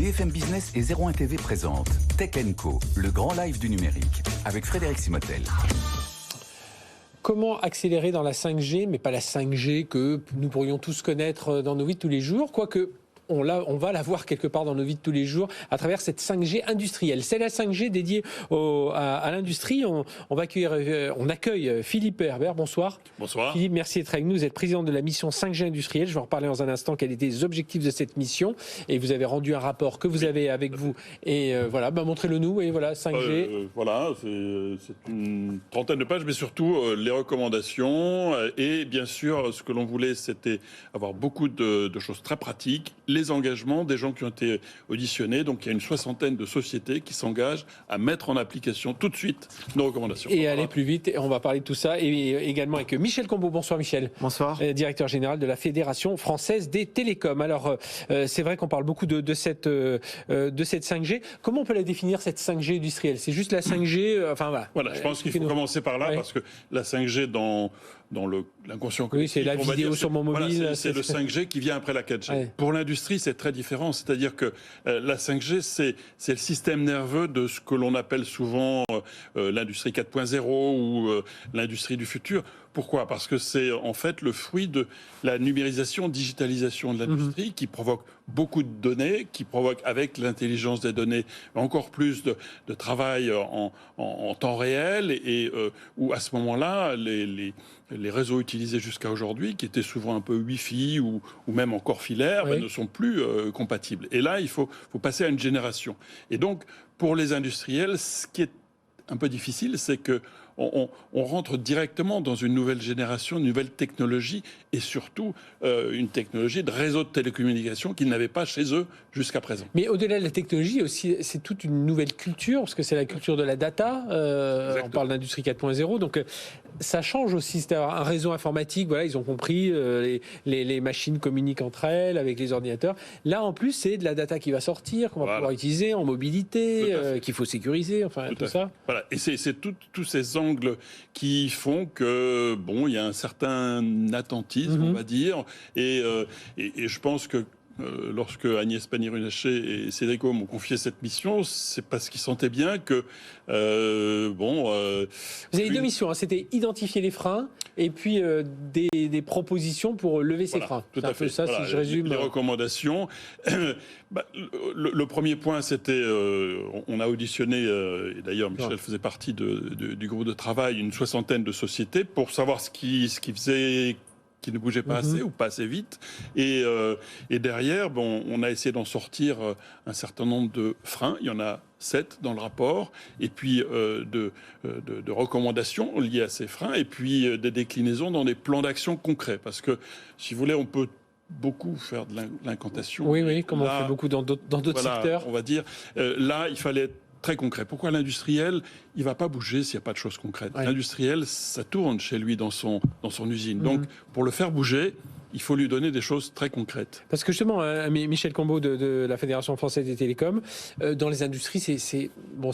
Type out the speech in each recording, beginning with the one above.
BFM Business et 01 TV présentent Tech & Co, le grand live du numérique, avec Frédéric Simotel. Comment accélérer dans la 5G, mais pas la 5G que nous pourrions tous connaître dans nos vies de tous les jours, quoique on va la voir quelque part dans nos vies de tous les jours à travers cette 5G industrielle. C'est la 5G dédiée à l'industrie. On accueille Philippe Herbert. Bonsoir. Bonsoir. Philippe, merci d'être avec nous. Vous êtes président de la mission 5G industrielle. Je vais en reparler dans un instant. Quels étaient les objectifs de cette mission? Et vous avez rendu un rapport que vous avez avec vous. Et voilà, montrez-le nous. Et voilà, 5G. Voilà, c'est une trentaine de pages, mais surtout les recommandations. Et bien sûr, ce que l'on voulait, c'était avoir beaucoup de choses très pratiques. Les engagements des gens qui ont été auditionnés. Donc, il y a une soixantaine de sociétés qui s'engagent à mettre en application tout de suite nos recommandations. Et aller plus vite. On va parler de tout ça. Et également avec Michel Combeau. Bonsoir Michel. Bonsoir. Directeur général de la Fédération française des télécoms. Alors, c'est vrai qu'on parle beaucoup de cette 5G. Comment on peut la définir, cette 5G industrielle? C'est juste la 5G Voilà, je pense qu'il faut commencer par là, parce que la 5G dans l'inconscient collectif. Oui, c'est la vidéo sur mon mobile. Voilà, c'est le 5G qui vient après la 4G. Ouais. Pour l'industrie, c'est très différent. C'est-à-dire que la 5G, c'est le système nerveux de ce que l'on appelle souvent l'industrie 4.0 ou l'industrie du futur. Pourquoi ? Parce que c'est en fait le fruit de la numérisation, digitalisation de l'industrie qui provoque beaucoup de données, qui provoque avec l'intelligence des données encore plus de travail en temps réel et où à ce moment-là, les réseaux utilisés jusqu'à aujourd'hui, qui étaient souvent un peu Wi-Fi ou même encore filaires, oui, ne sont plus compatibles. Et là, il faut passer à une génération. Et donc, pour les industriels, ce qui est un peu difficile, c'est que on rentre directement dans une nouvelle génération, une nouvelle technologie, et surtout une technologie de réseau de télécommunications qu'ils n'avaient pas chez eux jusqu'à présent. Mais au-delà de la technologie, aussi, c'est toute une nouvelle culture, parce que c'est la culture de la data. On parle d'industrie 4.0, donc ça change aussi. C'est un réseau informatique, voilà, ils ont compris, les machines communiquent entre elles, avec les ordinateurs. Là, en plus, c'est de la data qui va sortir, qu'on va pouvoir utiliser en mobilité, qu'il faut sécuriser, tout ça. Voilà, et c'est tous ces angles qui font que, il y a un certain attentisme, on va dire, et je pense que lorsque Agnès Pannier-Runacher et Cédric O m'ont confié cette mission, c'est parce qu'ils sentaient bien que Vous avez deux missions, c'était identifier les freins et puis des propositions pour lever ces freins. Tout à fait. Ça, si je résume. Les recommandations. Le premier point, c'était, on a auditionné, et d'ailleurs Michel faisait partie du groupe de travail, une soixantaine de sociétés pour savoir ce qui faisait, qui ne bougeait pas assez ou pas assez vite. Et derrière, on a essayé d'en sortir un certain nombre de freins. Il y en a 7 dans le rapport. Et puis de recommandations liées à ces freins. Et puis des déclinaisons dans des plans d'action concrets. Parce que, si vous voulez, on peut beaucoup faire de l'incantation. Oui, comme on fait beaucoup dans d'autres secteurs. On va dire. Là, il fallait être très concret. Pourquoi l'industriel, il ne va pas bouger s'il n'y a pas de choses concrètes. L'industriel, ça tourne chez lui dans son usine. Donc, pour le faire bouger, il faut lui donner des choses très concrètes. Parce que justement, Michel Combeau de la Fédération française des télécoms, dans les industries, c'est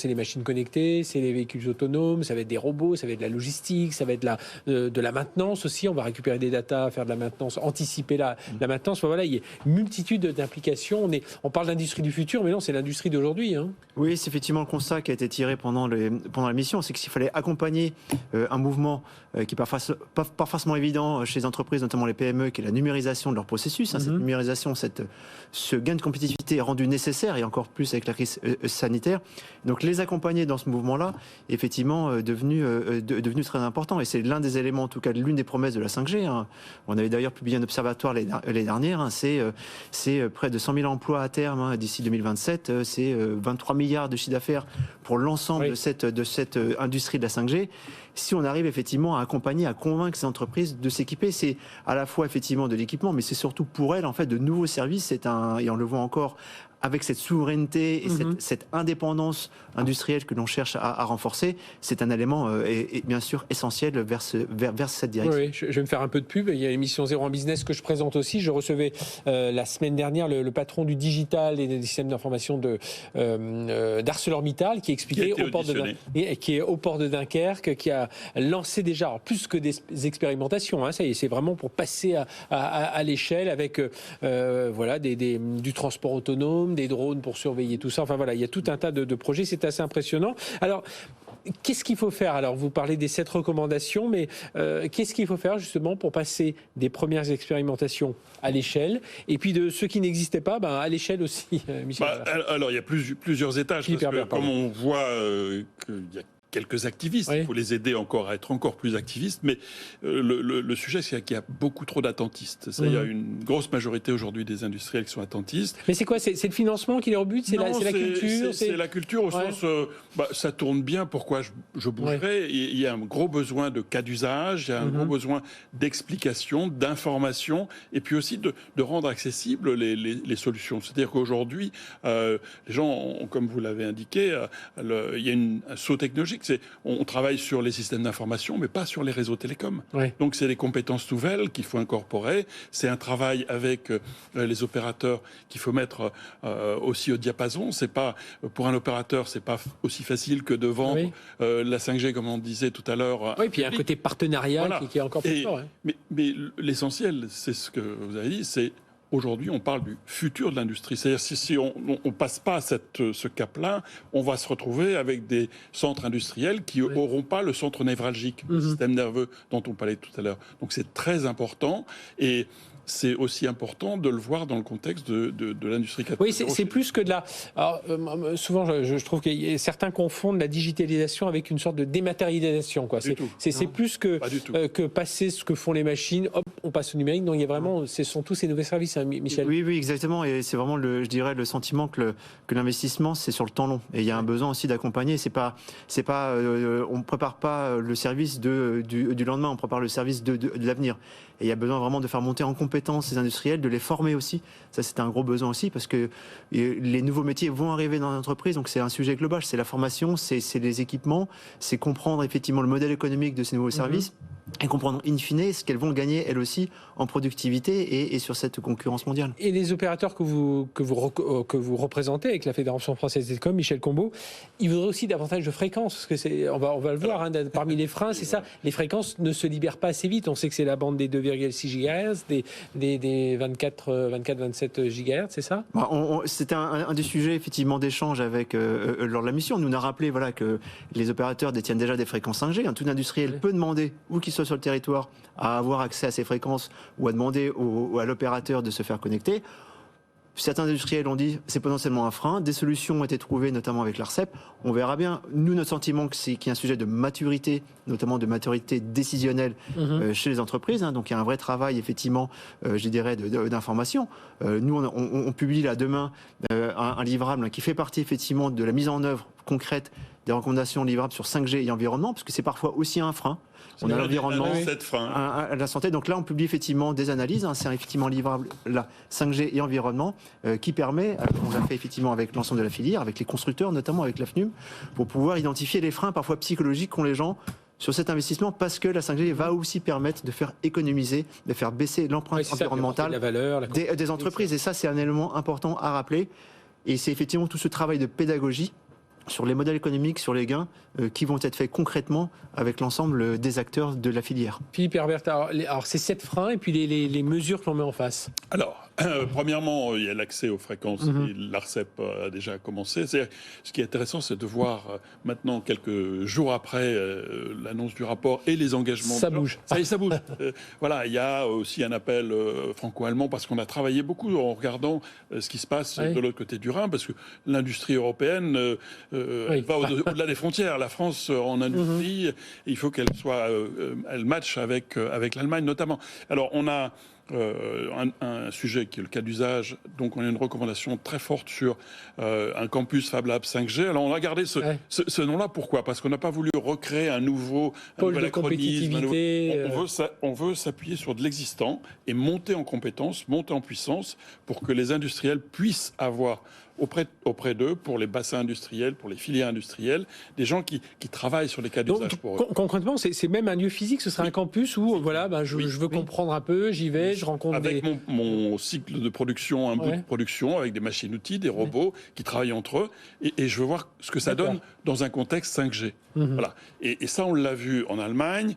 les machines connectées, c'est les véhicules autonomes, ça va être des robots, ça va être de la logistique, ça va être de la maintenance aussi. On va récupérer des datas, faire de la maintenance, anticiper la maintenance. Voilà, il y a une multitude d'implications. On parle d'industrie du futur, mais non, c'est l'industrie d'aujourd'hui. Oui, c'est effectivement le constat qui a été tiré pendant la mission, c'est qu'il fallait accompagner un mouvement qui n'est pas forcément évident chez les entreprises, notamment les PME, qui est la numérisation de leur processus. Cette numérisation, ce gain de compétitivité est rendu nécessaire, et encore plus avec la crise sanitaire. Donc les accompagner dans ce mouvement-là est effectivement devenu très important, et c'est l'un des éléments, en tout cas l'une des promesses de la 5G. On avait d'ailleurs publié un observatoire l'année dernière, c'est près de 100 000 emplois à terme d'ici 2027, c'est 23 milliards de chiffre d'affaires pour l'ensemble de cette industrie de la 5G. Si on arrive effectivement à accompagner, à convaincre ces entreprises de s'équiper, c'est à la fois effectivement de l'équipement, mais c'est surtout pour elles en fait de nouveaux services. Et on le voit encore avec cette souveraineté et cette indépendance industrielle que l'on cherche à renforcer, c'est un élément bien sûr essentiel vers cette direction. Oui, je vais me faire un peu de pub. Il y a l'émission 01 Business que je présente aussi. Je recevais la semaine dernière le patron du digital et des systèmes d'information d'ArcelorMittal qui expliquait qui est au port de Dunkerque, qui a lancé déjà, alors plus que des expérimentations, ça y est, c'est vraiment pour passer à l'échelle avec du transport autonome, autonomes, des drones pour surveiller tout ça. Enfin voilà, il y a tout un tas de projets, c'est assez impressionnant. Alors, qu'est-ce qu'il faut faire? Alors, vous parlez des 7 recommandations, mais qu'est-ce qu'il faut faire justement pour passer des premières expérimentations à l'échelle, et puis de ceux qui n'existaient pas, à l'échelle aussi, Michel? Alors, il y a plusieurs étages, parce que comme on voit qu'il y a quelques activistes, il faut les aider encore à être encore plus activistes, mais le sujet, c'est qu'il y a beaucoup trop d'attentistes. Il y a une grosse majorité aujourd'hui des industriels qui sont attentistes. Mais c'est quoi? C'est le financement qui leur bute? C'est la culture? C'est la culture au sens, ça tourne bien, pourquoi je bougerais? Il y a un gros besoin de cas d'usage, il y a un gros besoin d'explication, d'information, et puis aussi de rendre accessibles les solutions. C'est-à-dire qu'aujourd'hui, les gens, comme vous l'avez indiqué, il y a un saut technologique. On travaille sur les systèmes d'information, mais pas sur les réseaux télécoms. Donc, c'est des compétences nouvelles qu'il faut incorporer. C'est un travail avec les opérateurs qu'il faut mettre aussi au diapason. C'est pas, pour un opérateur, c'est pas aussi facile que de vendre la 5G, comme on disait tout à l'heure. Oui, puis il y a un côté partenariat qui est encore plus fort. Mais l'essentiel, c'est ce que vous avez dit, c'est aujourd'hui, on parle du futur de l'industrie. C'est-à-dire, si on ne passe pas ce cap-là, on va se retrouver avec des centres industriels qui n'auront pas le centre névralgique, le système nerveux dont on parlait tout à l'heure. Donc, c'est très important. Et c'est aussi important de le voir dans le contexte de l'industrie 4.0. Oui, c'est plus que de la... Alors, souvent, je trouve que certains confondent la digitalisation avec une sorte de dématérialisation. C'est plus que passer ce que font les machines, hop, on passe au numérique. Donc, il y a vraiment... Ce sont tous ces nouveaux services, hein, Michel. Oui, exactement. Et c'est vraiment, je dirais, le sentiment que l'investissement, c'est sur le temps long. Et il y a un besoin aussi d'accompagner. On ne prépare pas le service du lendemain, on prépare le service de l'avenir. Et il y a besoin vraiment de faire monter en compétences ces industriels, de les former aussi. Ça, c'est un gros besoin aussi, parce que les nouveaux métiers vont arriver dans l'entreprise. Donc, c'est un sujet global. C'est la formation, c'est les équipements, c'est comprendre effectivement le modèle économique de ces nouveaux services. Et comprendre in fine ce qu'elles vont gagner elles aussi en productivité et sur cette concurrence mondiale. Et les opérateurs que vous représentez avec la Fédération Française des Télécoms, Michel Combeau, ils voudraient aussi davantage de fréquences, parce que on va le voir, parmi les freins, c'est ça, les fréquences ne se libèrent pas assez vite. On sait que c'est la bande des 2,6 GHz, des 24-27 GHz, c'est ça? C'était un des sujets effectivement d'échange avec lors de la mission. On nous a rappelé que les opérateurs détiennent déjà des fréquences 5G. Tout industriel peut demander, où qu'il soit sur le territoire, à avoir accès à ces fréquences ou à demander à l'opérateur de se faire connecter. Certains industriels ont dit c'est potentiellement un frein. Des solutions ont été trouvées, notamment avec l'ARCEP. On verra bien. Nous, notre sentiment, c'est qu'il y a un sujet de maturité, notamment de maturité décisionnelle chez les entreprises. Donc, il y a un vrai travail, effectivement, je dirais, d'information. Nous, on publie là demain un livrable qui fait partie, effectivement, de la mise en œuvre concrète des recommandations livrables sur 5G et environnement, parce que c'est parfois aussi un frein. On a l'environnement, la santé. Donc là, on publie effectivement des analyses. C'est effectivement livrable, là, 5G et environnement, qui permet, on l'a fait effectivement avec l'ensemble de la filière, avec les constructeurs, notamment avec la FNUM, pour pouvoir identifier les freins parfois psychologiques qu'ont les gens sur cet investissement, parce que la 5G va aussi permettre de faire économiser, de faire baisser l'empreinte environnementale des entreprises. Et ça, c'est un élément important à rappeler. Et c'est effectivement tout ce travail de pédagogie sur les modèles économiques, sur les gains qui vont être faits concrètement avec l'ensemble des acteurs de la filière. Philippe Herbert, alors c'est 7 freins et puis les mesures que l'on met en face. Alors, premièrement, il y a l'accès aux fréquences et l'ARCEP a déjà commencé. Ce qui est intéressant, c'est de voir maintenant, quelques jours après l'annonce du rapport et les engagements. Ça bouge. Ça bouge. Voilà, il y a aussi un appel franco-allemand, parce qu'on a travaillé beaucoup en regardant ce qui se passe de l'autre côté du Rhin, parce que l'industrie européenne elle va au-delà des frontières. La France, en industrie, il faut qu'elle elle matche avec l'Allemagne notamment. Alors, on a un sujet qui est le cas d'usage. Donc, on a une recommandation très forte sur un campus Fab Lab 5G. Alors, on a gardé ce nom-là. Pourquoi? Parce qu'on n'a pas voulu recréer un nouvel acronisme. On veut s'appuyer sur de l'existant et monter en compétences, monter en puissance pour que les industriels puissent avoir auprès d'eux, pour les bassins industriels, pour les filières industrielles, des gens qui travaillent sur les cas d'usage pour eux. Concrètement, c'est même un lieu physique, ce serait un campus où je veux comprendre un peu, j'y vais, je rencontre avec mon cycle de production, un bout de production, avec des machines-outils, des robots qui travaillent entre eux, et je veux voir ce que ça donne dans un contexte 5G. Voilà. Et ça, on l'a vu en Allemagne.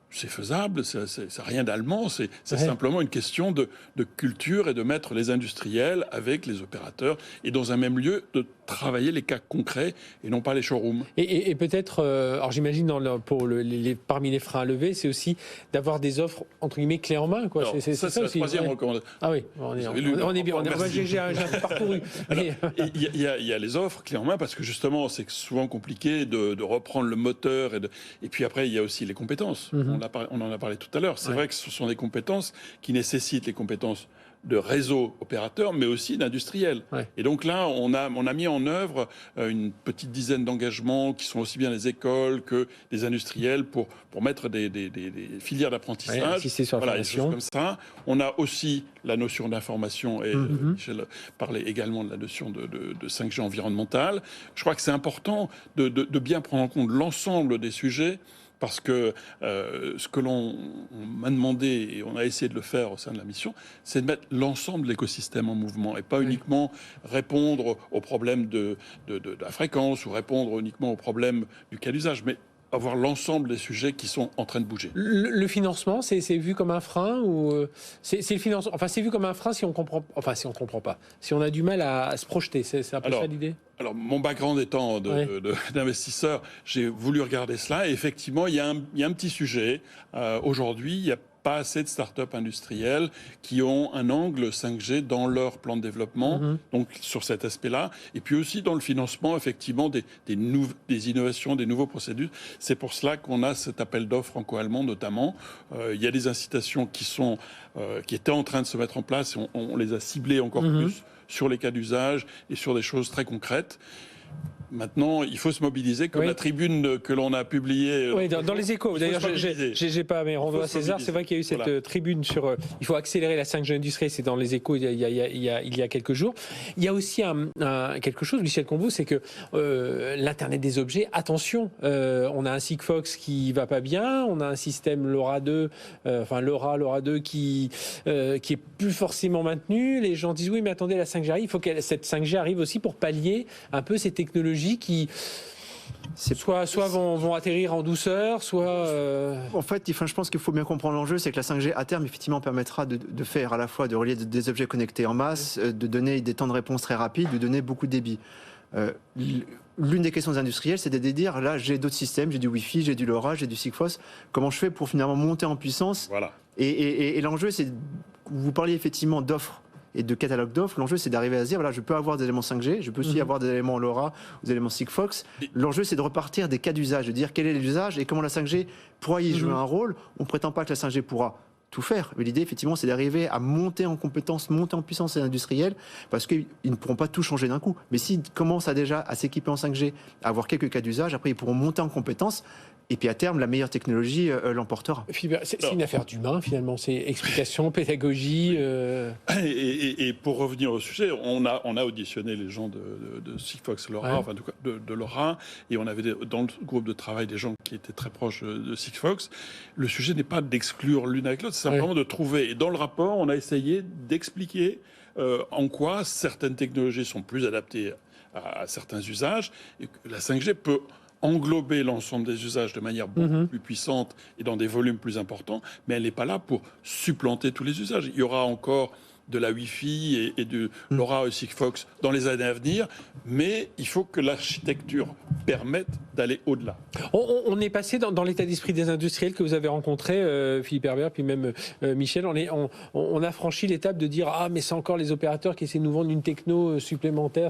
c'est faisable, c'est rien d'allemand, c'est simplement une question de culture et de mettre les industriels avec les opérateurs et dans un même lieu de travailler les cas concrets et non pas les showrooms. Et peut-être, alors j'imagine parmi les freins à lever, c'est aussi d'avoir des offres entre guillemets clés en main, quoi. Alors, c'est ça, c'est la troisième recommandation. Ah oui, on est bien. J'ai un peu parcouru. Il y a les offres clés en main parce que justement c'est souvent compliqué de reprendre le moteur et puis après il y a aussi les compétences. On en a parlé tout à l'heure. C'est vrai que ce sont des compétences qui nécessitent les compétences de réseau opérateur, mais aussi d'industriels. Et donc là, on a mis en œuvre une petite dizaine d'engagements qui sont aussi bien des écoles que des industriels pour mettre des filières d'apprentissage. Voilà, des choses comme ça. On a aussi la notion d'information et Michel parlait également de la notion de 5G environnemental. Je crois que c'est important de bien prendre en compte l'ensemble des sujets. Parce que ce que l'on m'a demandé, et on a essayé de le faire au sein de la mission, c'est de mettre l'ensemble de l'écosystème en mouvement et pas uniquement répondre aux problèmes de la fréquence ou répondre uniquement aux problèmes du cas d'usage, mais avoir l'ensemble des sujets qui sont en train de bouger. Le financement, c'est vu comme un frein ou c'est le financement. Enfin, c'est vu comme un frein si on comprend. Enfin, si on comprend pas. Si on a du mal à se projeter, c'est un peu ça l'idée. Alors, mon background étant d'investisseur, j'ai voulu regarder cela. Et effectivement, il y a un petit sujet. Aujourd'hui, il y a pas assez de start-up industrielles qui ont un angle 5G dans leur plan de développement, donc sur cet aspect-là, et puis aussi dans le financement, effectivement, des innovations, des nouveaux procédures. C'est pour cela qu'on a cet appel d'offres franco-allemand, notamment. Il y a des incitations qui étaient en train de se mettre en place, et on les a ciblées encore plus sur les cas d'usage et sur des choses très concrètes. Maintenant, il faut se mobiliser, comme la tribune que l'on a publiée. Oui, dans les Échos. D'ailleurs, j'ai pas, mais renvoie à César. C'est vrai qu'il y a eu cette tribune sur. Il faut accélérer la 5G industrielle. C'est dans les Échos il y a quelques jours. Il y a aussi quelque chose, Michel Combeau, c'est que l'Internet des objets. Attention, on a un Sigfox qui va pas bien. On a un système LoRa 2, LoRa 2 qui est plus forcément maintenu. Les gens disent oui, mais attendez, la 5G arrive. Il faut que cette 5G arrive aussi pour pallier un peu ces technologies qui soit vont atterrir en douceur, soit... En fait, je pense qu'il faut bien comprendre l'enjeu, c'est que la 5G, à terme, effectivement, permettra de faire à la fois de relier des objets connectés en masse, de donner des temps de réponse très rapides, de donner beaucoup de débit. L'une des questions industrielles, c'est de dire, là, j'ai d'autres systèmes, j'ai du Wi-Fi, j'ai du LoRa, j'ai du Sigfox, comment je fais pour finalement monter en puissance ? Et l'enjeu, c'est, vous parliez effectivement d'offres et de catalogue d'offres. L'enjeu, c'est d'arriver à se dire, voilà, je peux avoir des éléments 5G, je peux aussi avoir des éléments LoRa, des éléments Sigfox. L'enjeu, c'est de repartir des cas d'usage, de dire quel est l'usage et comment la 5G pourra y jouer un rôle. On ne prétend pas que la 5G pourra tout faire. Mais l'idée, effectivement, c'est d'arriver à monter en compétences, monter en puissance les industriels, parce qu'ils ne pourront pas tout changer d'un coup. Mais s'ils commencent déjà à s'équiper en 5G, à avoir quelques cas d'usage, après, ils pourront monter en compétences. Et puis à terme, la meilleure technologie l'emportera. C'est une affaire d'humain, finalement. C'est explication, pédagogie. Et pour revenir au sujet, on a auditionné les gens de Sigfox LoRa, enfin de LoRa, et on avait dans le groupe de travail des gens qui étaient très proches de Sigfox. Le sujet n'est pas d'exclure l'une avec l'autre, c'est simplement de trouver. Et dans le rapport, on a essayé d'expliquer en quoi certaines technologies sont plus adaptées à certains usages, et que la 5G peut englober l'ensemble des usages de manière beaucoup plus puissante et dans des volumes plus importants, mais elle n'est pas là pour supplanter tous les usages. Il y aura encore de la Wi-Fi et du LoRa et Sigfox dans les années à venir, mais il faut que l'architecture permette d'aller au-delà. On est passé dans l'état d'esprit des industriels que vous avez rencontrés, Philippe Herbert, puis même Michel, on a franchi l'étape de dire « Ah, mais c'est encore les opérateurs qui essaient de nous vendre une techno supplémentaire. »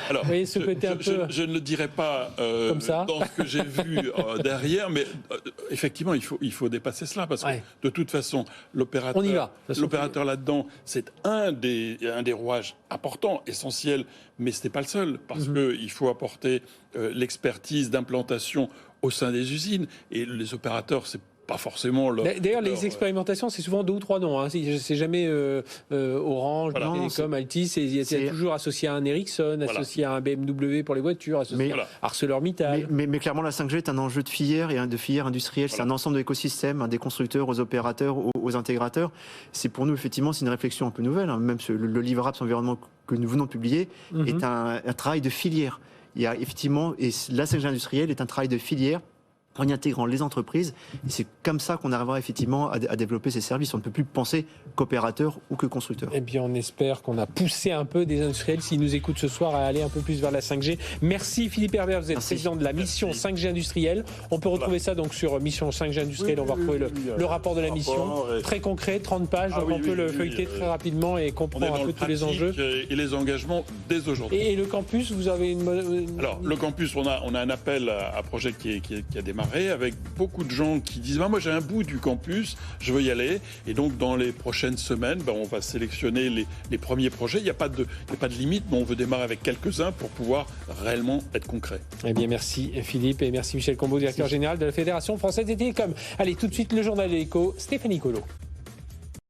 Alors, vous voyez ce côté un peu... je ne le dirais pas comme ça. dans ce que j'ai vu derrière, mais effectivement, il faut dépasser cela, parce que de toute façon, l'opérateur là-dedans, c'est un des rouages importants, essentiels, mais ce n'est pas le seul, parce qu'il faut apporter l'expertise d'implantation au sein des usines, et les opérateurs, c'est pas forcément... D'ailleurs, les expérimentations, c'est souvent 2 ou 3 noms. Hein. C'est jamais Orange, Télécom, Altis. C'est toujours associé à un Ericsson, associé à un BMW pour les voitures, associé à ArcelorMittal. Mais clairement, la 5G est un enjeu de filière et de filière industrielle. C'est un ensemble d'écosystèmes, des constructeurs aux opérateurs, aux intégrateurs. C'est pour nous, effectivement, c'est une réflexion un peu nouvelle. Hein. Même le livre Apps Environnement que nous venons de publier est un travail de filière. Il y a effectivement, et la 5G industrielle est un travail de filière en y intégrant les entreprises. Et c'est comme ça qu'on arrivera effectivement à développer ces services. On ne peut plus penser qu'opérateur ou que constructeur. Eh bien, on espère qu'on a poussé un peu des industriels, s'ils nous écoutent ce soir, à aller un peu plus vers la 5G. Merci Philippe Herbert, vous êtes président de la mission 5G industrielle. On peut retrouver ça donc sur mission 5G industrielle. On va retrouver le rapport de la mission. Très concret, 30 pages, donc on peut le feuilleter très rapidement et comprendre un peu tous les enjeux. Et les engagements dès aujourd'hui. Et le campus, vous avez Alors, le campus, on a un appel à projet qui a démarré avec beaucoup de gens qui disent moi j'ai un bout du campus, je veux y aller. Et donc dans les prochaines semaines, on va sélectionner les premiers projets. Il n'y a pas de limite, mais on veut démarrer avec quelques-uns pour pouvoir réellement être concret. Eh bien merci Philippe et merci Michel Combeau, directeur général de la Fédération française des télécoms. Allez, tout de suite le journal de l'écho, Stéphanie Colo.